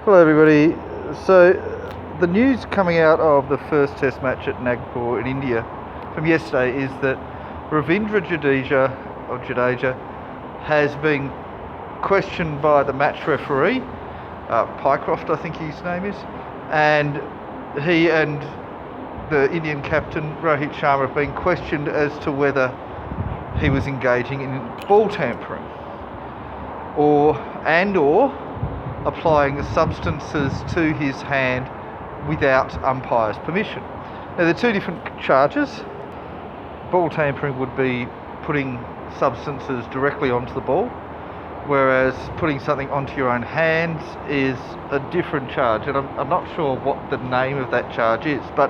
Hello everybody. So the news coming out of the first test match at Nagpur in India from yesterday is that Ravindra Jadeja has been questioned by the match referee, Pycroft I think his name is, and he and the Indian captain Rohit Sharma have been questioned as to whether he was engaging in ball tampering or applying substances to his hand without umpire's permission. Now, there are two different charges. Ball tampering would be putting substances directly onto the ball, whereas putting something onto your own hands is a different charge, and I'm not sure what the name of that charge is, but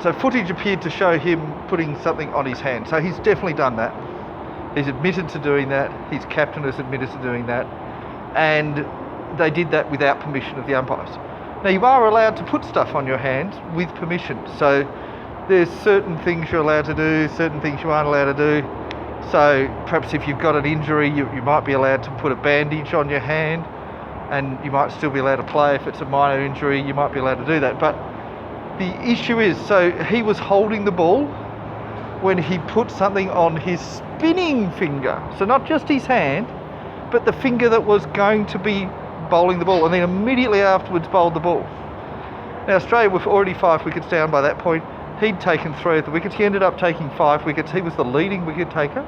so footage appeared to show him putting something on his hand, so he's definitely done that. He's admitted to doing that, his captain has admitted to doing that, and they did that without permission of the umpires. Now, you are allowed to put stuff on your hands with permission, so there's certain things you're allowed to do, certain things you aren't allowed to do. So perhaps if you've got an injury, you might be allowed to put a bandage on your hand, and you might still be allowed to play. If it's a minor injury, you might be allowed to do that. But the issue is, so he was holding the ball when he put something on his spinning finger, so not just his hand, but the finger that was going to be bowling the ball, and then immediately afterwards bowled the ball. Now, Australia were already 5 wickets down by that point. He'd taken 3 of the wickets. He ended up taking 5 wickets. He was the leading wicket taker.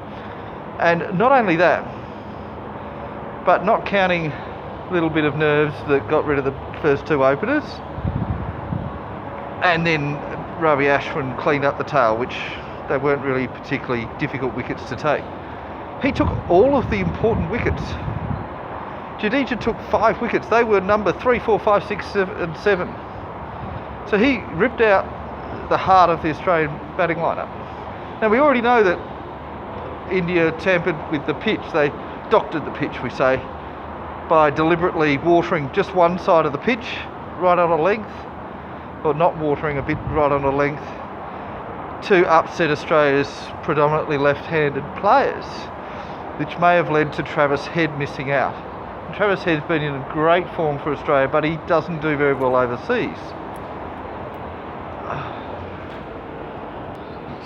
And not only that, but not counting a little bit of nerves that got rid of the first 2 openers, and then Ravi Ashwin cleaned up the tail, which they weren't really particularly difficult wickets to take. He took all of the important wickets. Jadeja took 5 wickets. They were number 3, 4, 5, 6, 7, and 7. So he ripped out the heart of the Australian batting lineup. Now, we already know that India tampered with the pitch. They doctored the pitch, we say, by deliberately watering just one side of the pitch right on a length, or not watering a bit right on a length, to upset Australia's predominantly left-handed players, which may have led to Travis Head missing out. And Travis Head's been in great form for Australia, but he doesn't do very well overseas.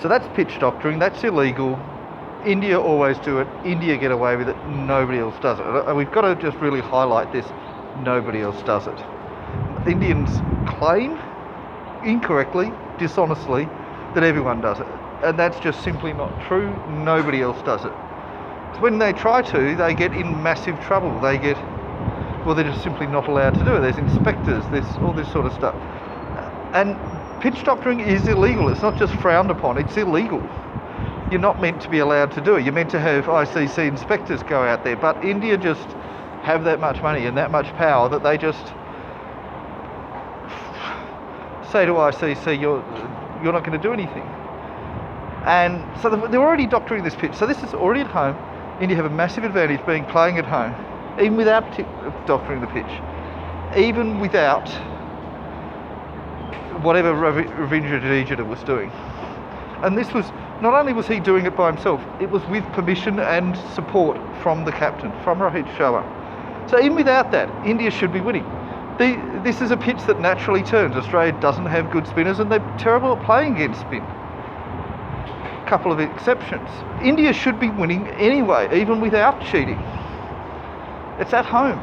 So that's pitch doctoring, that's illegal. India always do it, India get away with it, nobody else does it. And we've got to just really highlight this, nobody else does it. Indians claim, incorrectly, dishonestly, that everyone does it. And that's just simply not true, nobody else does it. So when they try to, they get in massive trouble. They're just simply not allowed to do it. There's inspectors, there's all this sort of stuff. And pitch doctoring is illegal. It's not just frowned upon, it's illegal. You're not meant to be allowed to do it. You're meant to have ICC inspectors go out there. But India just have that much money and that much power that they just say to ICC, you're not going to do anything. And so they're already doctoring this pitch. So this is already at home. India have a massive advantage playing at home, even without doctoring the pitch, even without whatever Ravindra Jadeja was doing. And this was, not only was he doing it by himself, it was with permission and support from the captain, from Rohit Sharma. So even without that, India should be winning. This is a pitch that naturally turns. Australia doesn't have good spinners, and they're terrible at playing against spin. Couple of exceptions. India should be winning anyway, even without cheating. It's at home.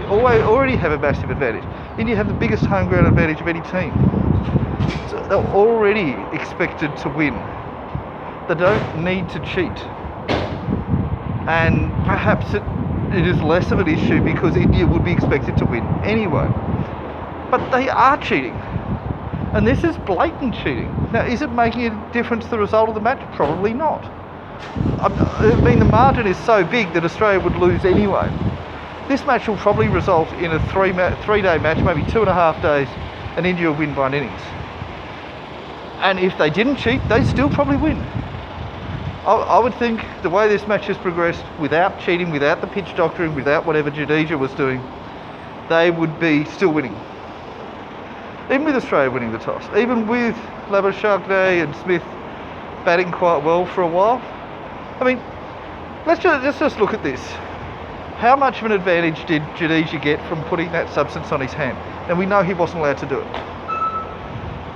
You already have a massive advantage. India have the biggest home ground advantage of any team. So they're already expected to win. They don't need to cheat. And perhaps it is less of an issue because India would be expected to win anyway. But they are cheating. And this is blatant cheating. Now, is it making a difference to the result of the match? Probably not. I mean, the margin is so big that Australia would lose anyway. This match will probably result in a 3-day match, maybe 2.5 days, and India will win by an innings. And if they didn't cheat, they'd still probably win. I would think the way this match has progressed, without cheating, without the pitch doctoring, without whatever Jadeja was doing, they would be still winning. Even with Australia winning the toss, even with Labuschagne and Smith batting quite well for a while. I mean, let's just look at this. How much of an advantage did Jadeja get from putting that substance on his hand? And we know he wasn't allowed to do it.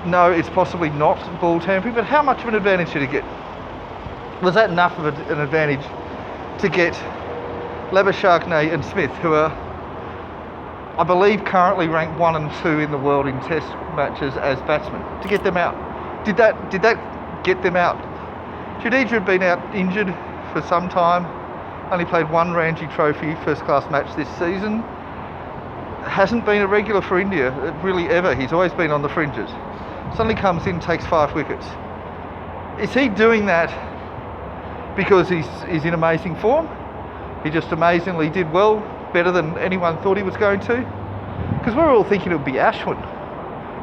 No, it's possibly not ball tampering, but how much of an advantage did he get? Was that enough of an advantage to get Labuschagne and Smith, who are, I believe, currently ranked 1 and 2 in the world in test matches as batsmen, to get them out? Did that get them out? Jadeja had been out injured for some time, only played 1 Ranji Trophy first class match this season. Hasn't been a regular for India, really ever. He's always been on the fringes. Suddenly comes in, takes 5 wickets. Is he doing that because he's in amazing form? He just amazingly did well, better than anyone thought he was going to? Because we were all thinking it would be Ashwin.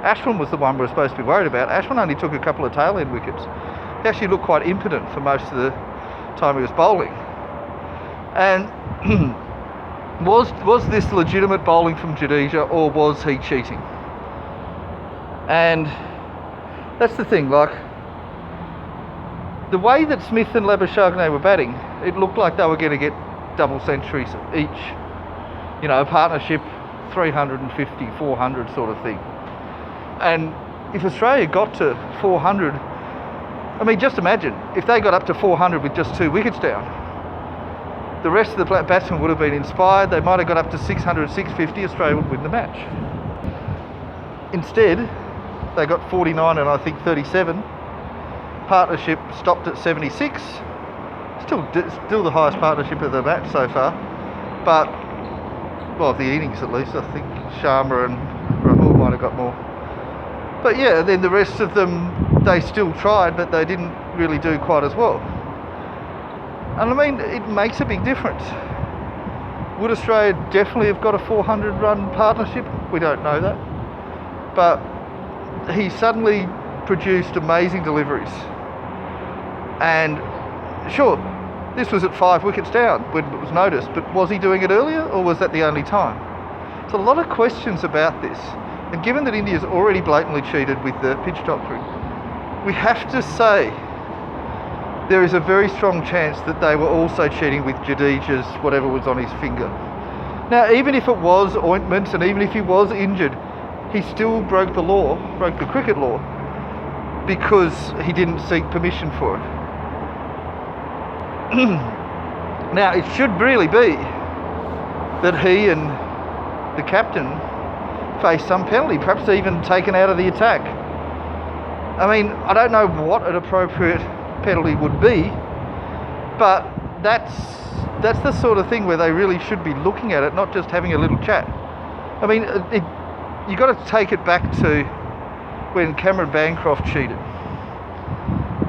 Ashwin was the one we were supposed to be worried about. Ashwin only took a couple of tail end wickets. He actually looked quite impotent for most of the time he was bowling. And was this legitimate bowling from Jadeja, or was he cheating? And that's the thing, like, the way that Smith and Labuschagne were batting, it looked like they were going to get double centuries each. You know, a partnership, 350, 400 sort of thing. And if Australia got to 400, I mean, just imagine, if they got up to 400 with just 2 wickets down, the rest of the batsmen would have been inspired. They might have got up to 600, 650, Australia would win the match. Instead, they got 49 and I think 37. Partnership stopped at 76. Still the highest partnership of the match so far. But, well, the innings at least. I think Sharma and Rahul might have got more. But yeah, then the rest of them, they still tried, but they didn't really do quite as well. And I mean, it makes a big difference. Would Australia definitely have got a 400-run partnership? We don't know that. But he suddenly produced amazing deliveries. And sure, this was at 5 wickets down when it was noticed, but was he doing it earlier, or was that the only time? There's a lot of questions about this. And given that India's already blatantly cheated with the pitch doctoring, we have to say there is a very strong chance that they were also cheating with Jadeja's whatever was on his finger. Now, even if it was ointment and even if he was injured, he still broke the law, broke the cricket law, because he didn't seek permission for it. Now, it should really be that he and the captain face some penalty, perhaps even taken out of the attack. I mean, I don't know what an appropriate penalty would be, but that's the sort of thing where they really should be looking at it, not just having a little chat. I mean, you got to take it back to when Cameron Bancroft cheated.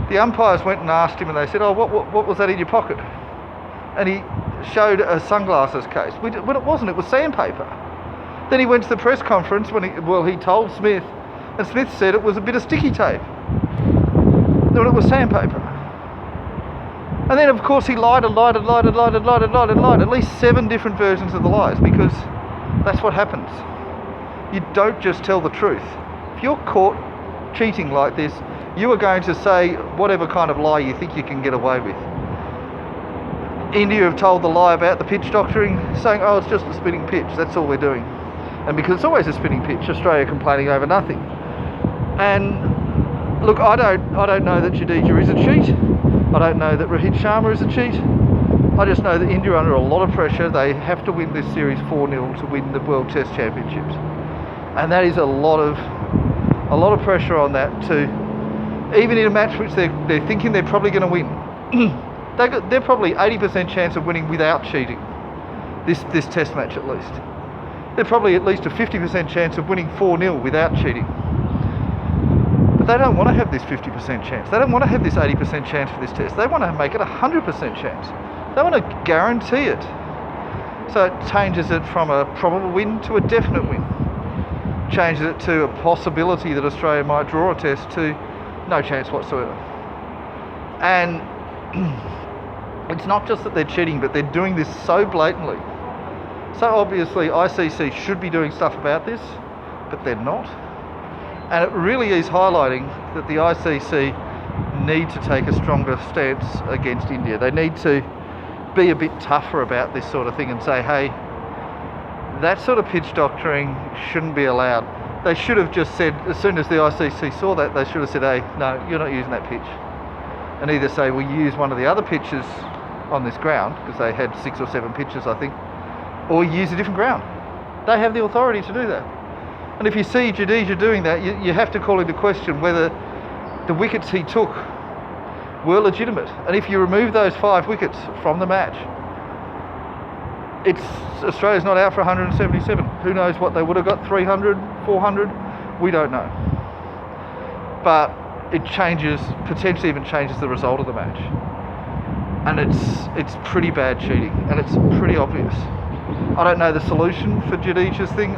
The umpires went and asked him, and they said, "Oh, what was that in your pocket?" And he showed a sunglasses case. When it wasn't, it was sandpaper. Then he went to the press conference when he told Smith, and Smith said it was a bit of sticky tape. When it was sandpaper. And then, of course, he lied, at least 7 different versions of the lies, because that's what happens. You don't just tell the truth. If you're caught cheating like this, you are going to say whatever kind of lie you think you can get away with. India have told the lie about the pitch doctoring, saying, oh, it's just a spinning pitch, that's all we're doing. And because it's always a spinning pitch, Australia complaining over nothing. And look, I don't know that Jadeja is a cheat. I don't know that Rohit Sharma is a cheat. I just know that India are under a lot of pressure. They have to win this series 4-0 to win the World Test Championships. And that is a lot of pressure on that too. Even in a match which they're thinking they're probably going to win. They're probably 80% chance of winning without cheating. This test match at least. They're probably at least a 50% chance of winning 4-0 without cheating. But they don't want to have this 50% chance. They don't want to have this 80% chance for this test. They want to make it a 100% chance. They want to guarantee it. So it changes it from a probable win to a definite win. Changes it to a possibility that Australia might draw a test to no chance whatsoever. And it's not just that they're cheating, but they're doing this so blatantly. So obviously ICC should be doing stuff about this, but they're not. And it really is highlighting that the ICC need to take a stronger stance against India. They need to be a bit tougher about this sort of thing and say, hey, that sort of pitch doctoring shouldn't be allowed. They should have just said, as soon as the ICC saw that, they should have said, hey, no, you're not using that pitch. And either say, well, use one of the other pitches on this ground, because they had 6 or 7 pitches, I think, or use a different ground. They have the authority to do that. And if you see Jadeja doing that, you have to call into question whether the wickets he took were legitimate. And if you remove those 5 wickets from the match, Australia's not out for 177. Who knows what they would have got, 300, 400? We don't know. But it changes, potentially even changes the result of the match. And it's pretty bad cheating, and it's pretty obvious. I don't know the solution for Jadeja's thing,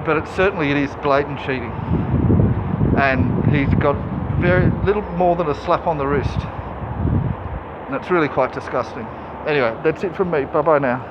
but it is blatant cheating. And he's got very little more than a slap on the wrist. And it's really quite disgusting. Anyway, that's it from me. Bye bye now.